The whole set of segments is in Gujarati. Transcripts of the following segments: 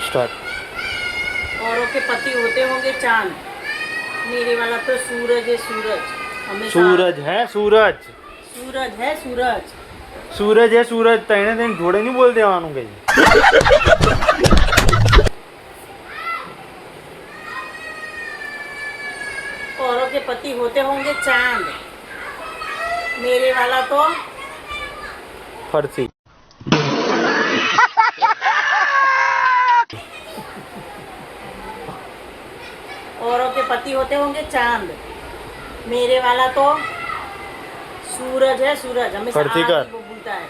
स्टार्ट। औरों के पति होते होंगे चांद, मेरे वाला तो सूरज है सूरज। सूरज है सूरज। सूरज है सूरज। सूरज है सूरज। तैने तेन थोड़े नहीं बोल देवानू कहीं। औरों के पति होते होंगे चांद, मेरे वाला तो फर्सी। औरों के पति होते होंगे चांद, मेरे वाला तो सूरज है सूरज। हमेशा फर्सी कर। वो बोलता है।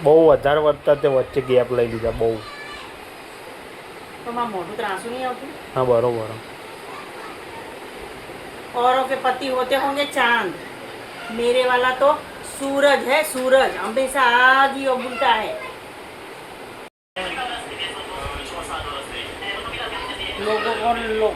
બહુ વધારે વધતા તે વચ્ચે ગેપ લઈ લીધા બહુ. તો મારું મોઢું ત્રાસું નહીં આવતું. હા બરોબર. औरों के पति होते होंगे चांद, मेरे वाला तो सूरज है सूरज। हमेशा आज ही वो बोलता है। लोगों को लोग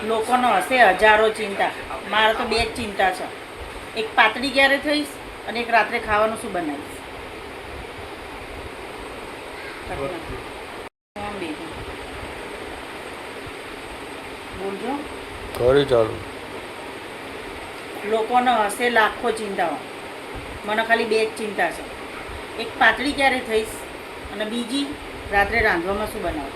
લોકોનો હશે હજારો ચિંતા, મારે તો બે જ ચિંતા છે. એક પાતળી ક્યારે થઈશ અને એક રાત્રે ખાવાનું શું બનાવીશ. બોલજો. કરી ચાલુ. લોકોનો હશે લાખો ચિંતાઓ, મને ખાલી બે જ ચિંતા છે. એક પાતળી ક્યારે થઈશ અને બીજી રાત્રે રાંધવામાં શું બનાવું.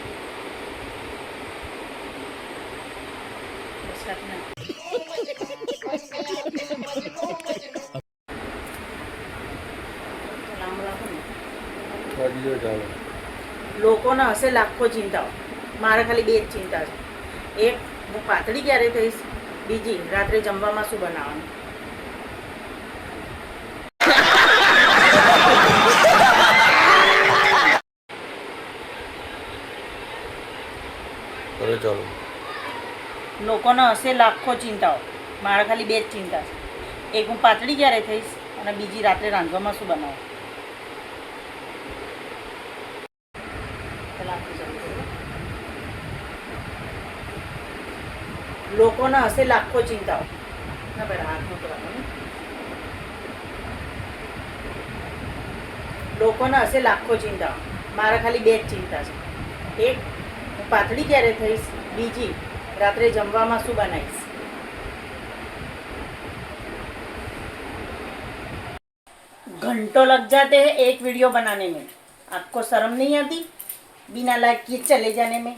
લોકોને હશે લાખો ચિંતાઓ, મારે ખાલી બે જ ચિંતા છે. એક, હું પાતળી ક્યારે થઈશ, બીજી રાત્રે જમવામાં શું બનાવવાનું. ચાલો. લોકોને હશે લાખો ચિંતાઓ, મારે ખાલી બે જ ચિંતા છે. એક, હું પાતળી ક્યારે થઈશ અને બીજી રાત્રે રાંધવામાં શું બનાવું. લોકોને હશે લાખો ચિંતાઓ. ના ભાઈ હાથ નો કરવાનો. લોકોને હશે લાખો ચિંતાઓ, મારે ખાલી બે જ ચિંતા છે. એક, હું પાતળી ક્યારે થઈશ, બીજી रात्रे जमवामां शुं बनावीश. घंटों लग जाते हैं एक वीडियो बनाने में, आपको शर्म नहीं आती बिना लाइक किए चले जाने में.